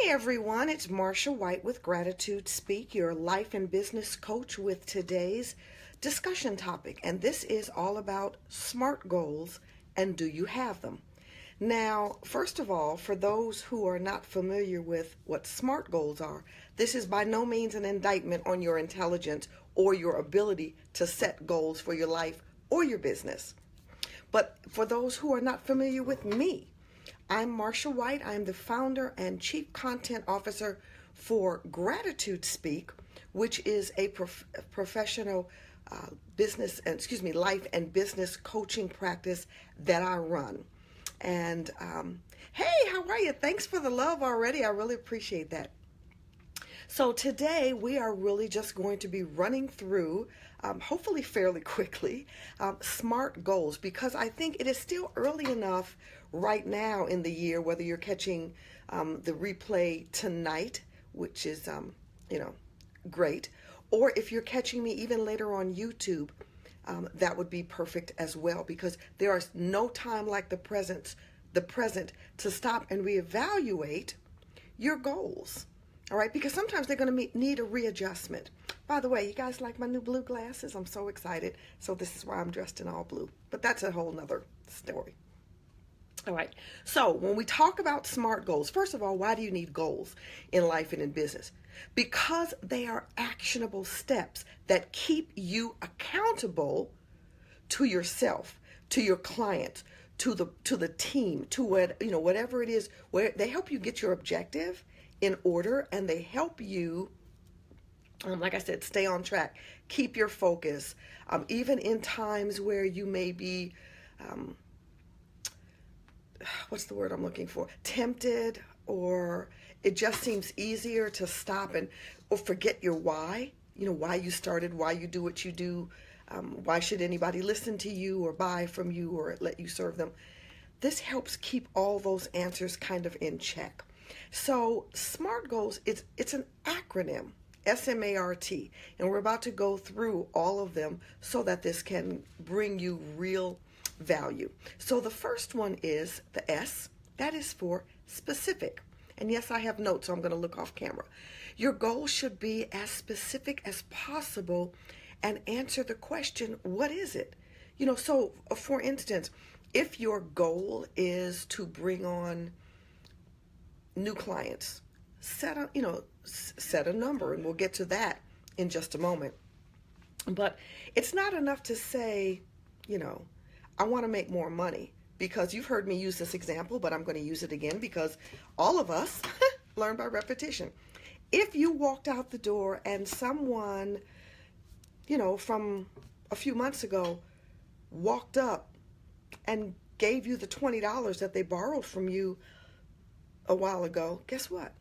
Everyone, it's Marcia Whyte with GratitudeSpeak, your life and business coach with today's discussion topic. And this is all about SMART goals and do you have them? Now, first of all, for those who are not familiar with what SMART goals are, this is by no means an indictment on your intelligence or your ability to set goals for your life or your business. But for those who are not familiar with me, I'm Marcia Whyte. I'm the founder and chief content officer for GratitudeSpeak, which is a professional life and business coaching practice that I run. And hey, how are you? Thanks for the love already. I really appreciate that. So today we are really just going to be running through, hopefully fairly quickly, SMART goals, because I think it is still early enough right now in the year, whether you're catching the replay tonight, which is, great, or if you're catching me even later on YouTube, that would be perfect as well, because there is no time like the present to stop and reevaluate your goals. All right, because sometimes they're going to need a readjustment. By the way, you guys like my new blue glasses? I'm so excited. So this is why I'm dressed in all blue. But that's a whole nother story. All right, so when we talk about SMART goals, first of all, why do you need goals in life and in business? Because they are actionable steps that keep you accountable to yourself, to your clients, to the team, to whatever it is, where they help you get your objective in order, and they help you, like I said, stay on track, keep your focus, even in times where you may be, what's the word I'm looking for? Tempted, or it just seems easier to stop or forget your why, why you started, why you do what you do, why should anybody listen to you or buy from you or let you serve them. This helps keep all those answers kind of in check. So SMART goals, it's an acronym, SMART, and we're about to go through all of them so that this can bring you real value. So the first one is the S, that is for specific. And yes, I have notes, so I'm going to look off camera. Your goal should be as specific as possible and answer the question, what is it? So for instance, if your goal is to bring on new clients, set a number, and we'll get to that in just a moment. But it's not enough to say, I want to make more money, because you've heard me use this example, but I'm going to use it again because all of us learn by repetition. If you walked out the door and someone, from a few months ago walked up and gave you the $20 that they borrowed from you a while ago, guess what?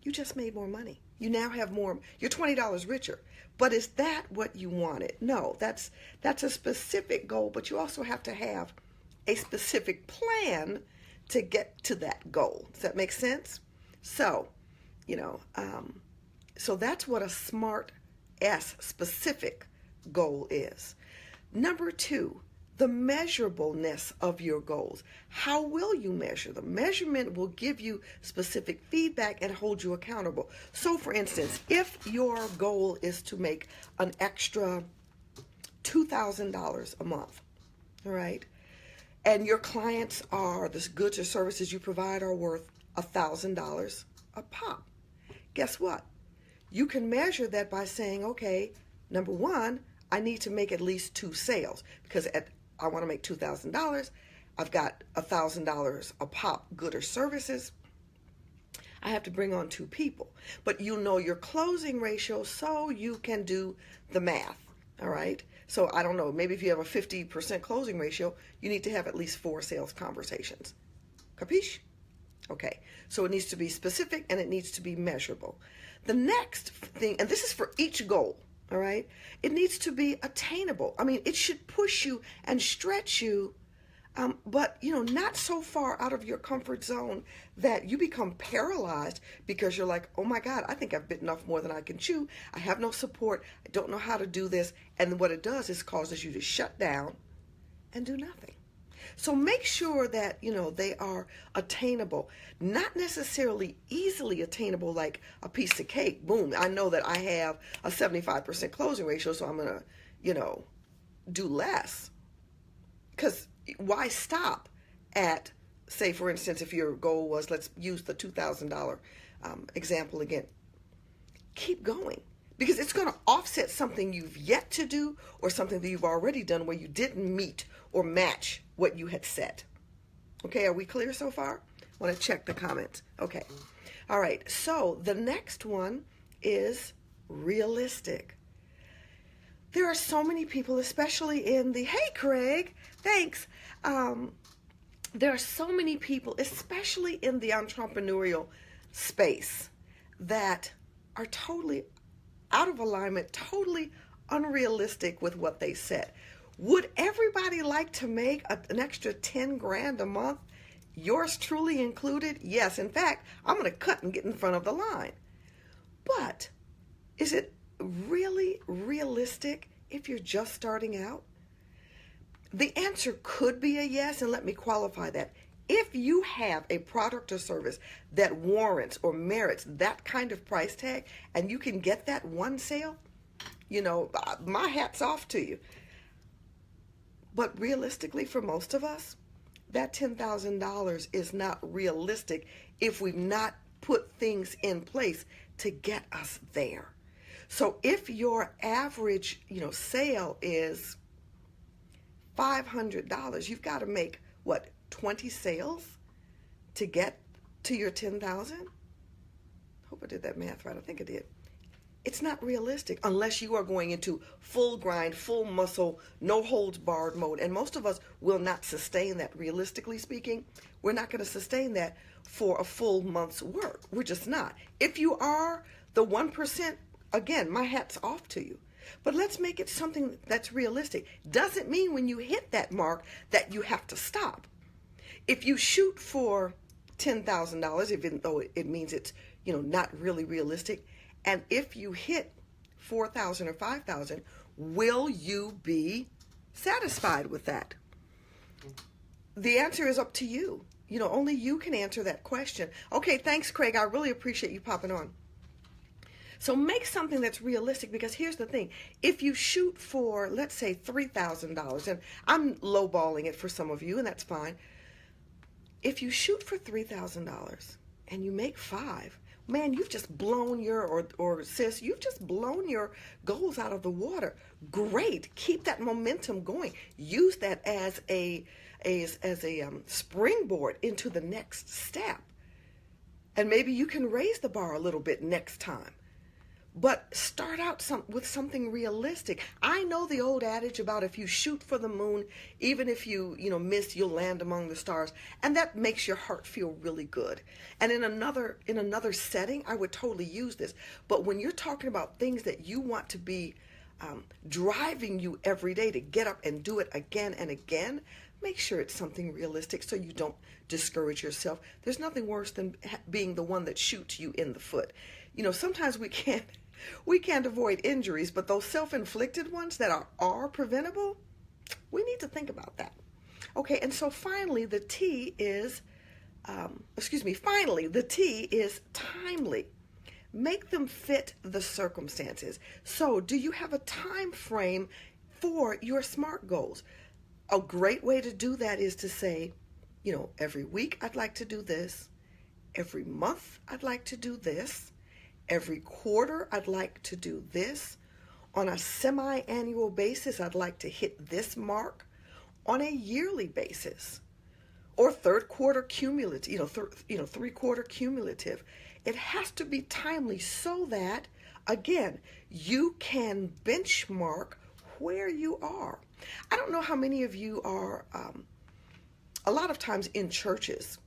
You just made more money. You now have more, you're $20 richer. But is that what you wanted? No, that's a specific goal, but you also have to have a specific plan to get to that goal. Does that make sense? So, so that's what a SMART S, specific goal is. Number 2, the measurableness of your goals. How will you measure them? Measurement will give you specific feedback and hold you accountable. So for instance, if your goal is to make an extra $2,000 a month, all right, and your clients are, the goods or services you provide are worth $1,000 a pop, guess what? You can measure that by saying, okay, number 1, I need to make at least 2 sales, because I want to make $2,000. I've got $1,000 a pop good or services. I have to bring on 2 people. But your closing ratio, so you can do the math. All right. So I don't know, maybe if you have a 50% closing ratio, you need to have at least 4 sales conversations. Capiche? Okay. So it needs to be specific and it needs to be measurable. The next thing, and this is for each goal, all right, it needs to be attainable. I mean, it should push you and stretch you, but, not so far out of your comfort zone that you become paralyzed because you're like, oh my God, I think I've bitten off more than I can chew. I have no support. I don't know how to do this. And what it does is causes you to shut down and do nothing. So make sure that, they are attainable, not necessarily easily attainable like a piece of cake. Boom, I know that I have a 75% closing ratio, so I'm going to, do less. Because why stop at, say, for instance, if your goal was, let's use the $2,000 example again. Keep going. Because it's going to offset something you've yet to do or something that you've already done where you didn't meet or match what you had set. Okay, are we clear so far? I want to check the comments. Okay. All right, so the next one is realistic. There are so many people, especially in the, hey Craig, thanks. There are so many people, especially in the entrepreneurial space, that are totally out of alignment, totally unrealistic with what they set. Would everybody like to make an extra 10 grand a month? Yours truly included? Yes. In fact, I'm going to cut and get in front of the line. But is it really realistic if you're just starting out? The answer could be a yes, and let me qualify that. If you have a product or service that warrants or merits that kind of price tag, and you can get that one sale, my hat's off to you. But realistically, for most of us, that $10,000 is not realistic if we've not put things in place to get us there. So if your average, sale is $500, you've got to make, 20 sales to get to your 10,000? Hope I did that math right. I think I did. It's not realistic unless you are going into full grind, full muscle, no holds barred mode. And most of us will not sustain that. Realistically speaking, we're not going to sustain that for a full month's work. We're just not. If you are the 1%, again, my hat's off to you. But let's make it something that's realistic. Doesn't mean when you hit that mark that you have to stop. If you shoot for $10,000, even though it means it's, not really realistic, and if you hit 4,000 or 5,000, will you be satisfied with that? The answer is up to you. Only you can answer that question. Okay, thanks, Craig. I really appreciate you popping on. So make something that's realistic, because here's the thing. If you shoot for, let's say, $3,000, and I'm lowballing it for some of you, and that's fine. If you shoot for $3,000 and you make 5, man, you've just blown or sis, you've just blown your goals out of the water. Great. Keep that momentum going. Use that as a springboard into the next step. And maybe you can raise the bar a little bit next time. But start out with something realistic. I know the old adage about if you shoot for the moon, even if you miss, you'll land among the stars, and that makes your heart feel really good. And in another setting, I would totally use this. But when you're talking about things that you want to be driving you every day to get up and do it again and again, make sure it's something realistic so you don't discourage yourself. There's nothing worse than being the one that shoots you in the foot. Sometimes we can't avoid injuries, but those self-inflicted ones that are preventable, we need to think about that. Okay, and so finally, the T is timely. Make them fit the circumstances. So do you have a time frame for your SMART goals? A great way to do that is to say, every week I'd like to do this. Every month I'd like to do this. Every quarter I'd like to do this. On a semi-annual basis, I'd like to hit this mark. On a yearly basis, or third quarter cumulative, 3-quarter cumulative. It has to be timely so that, again, you can benchmark where you are. I don't know how many of you are, a lot of times in churches,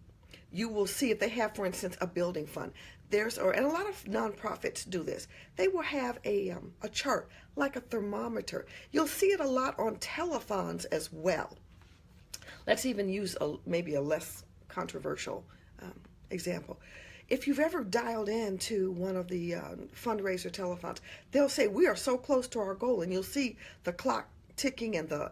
you will see if they have, for instance, a building fund. And a lot of nonprofits do this. They will have a chart, like a thermometer. You'll see it a lot on telethons as well. Let's even use maybe a less controversial example. If you've ever dialed into one of the fundraiser telethons, they'll say, we are so close to our goal, and you'll see the clock ticking and the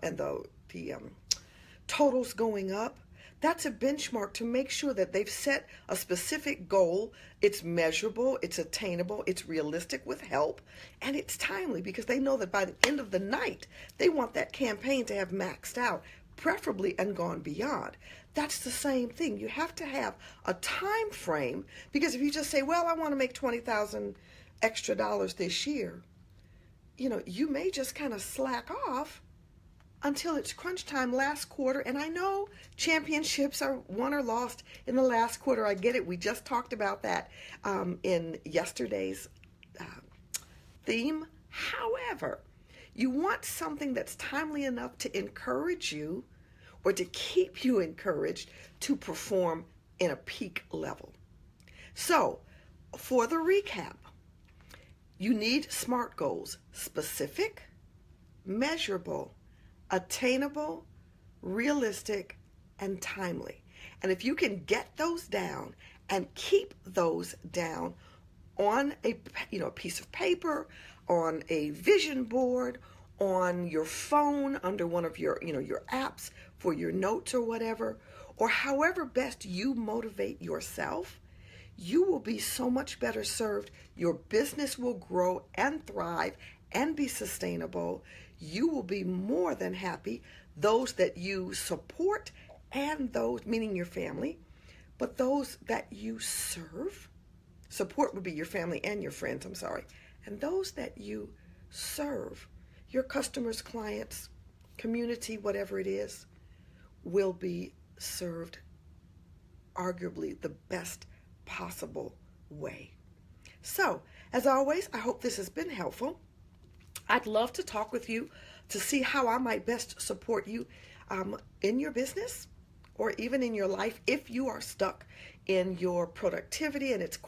totals going up, that's a benchmark to make sure that they've set a specific goal. It's measurable, it's attainable, it's realistic with help, and it's timely, because they know that by the end of the night, they want that campaign to have maxed out, preferably and gone beyond. That's the same thing. You have to have a time frame, because if you just say, well, I want to make $20,000 extra this year, you may just kind of slack off until it's crunch time last quarter. And I know championships are won or lost in the last quarter. I get it. We just talked about that in yesterday's theme. However, you want something that's timely enough to encourage you, or to keep you encouraged to perform in a peak level. So, for the recap, you need SMART goals: specific, measurable, attainable, realistic, and timely. And if you can get those down and keep those down on a piece of paper, on a vision board, on your phone, under one of your your apps for your notes or whatever, or however best you motivate yourself, you will be so much better served. Your business will grow and thrive and be sustainable. You will be more than happy. Those that you support, and those, meaning your family, but those that you serve, support would be your family and your friends, and those that you serve, your customers, clients, community, whatever it is, will be served arguably the best possible way. So, as always, I hope this has been helpful. I'd love to talk with you to see how I might best support you in your business, or even in your life, if you are stuck in your productivity and it's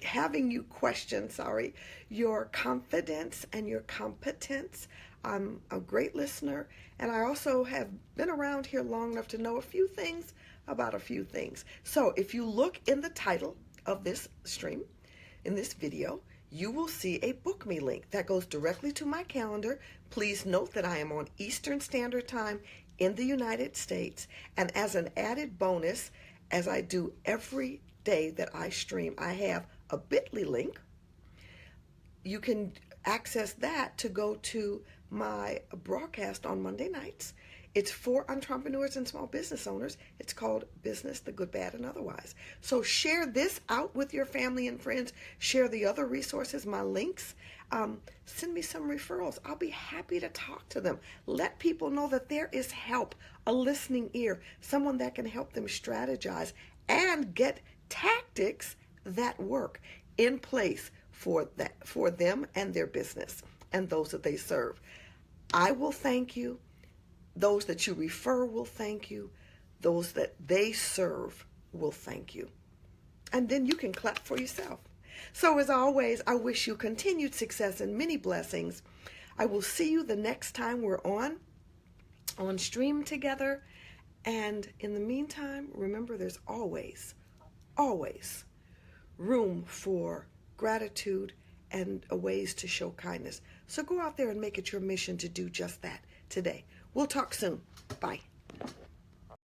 having you question your confidence and your competence. I'm a great listener, and I also have been around here long enough to know a few things about a few things. So if you look in the title of this stream, in this video, you will see a Book Me link that goes directly to my calendar. Please note that I am on Eastern Standard Time in the United States, and as an added bonus, as I do every day that I stream, I have a bit.ly link. You can access that to go to my broadcast on Monday nights. It's for entrepreneurs and small business owners. It's called Business, the Good, Bad, and Otherwise. So share this out with your family and friends. Share the other resources, my links. Send me some referrals. I'll be happy to talk to them. Let people know that there is help, a listening ear, someone that can help them strategize and get tactics that work in place for them and their business and those that they serve. I will thank you. Those that you refer will thank you. Those that they serve will thank you. And then you can clap for yourself. So as always, I wish you continued success and many blessings. I will see you the next time we're on stream together. And in the meantime, remember, there's always room for gratitude and ways to show kindness. So go out there and make it your mission to do just that today. We'll talk soon. Bye.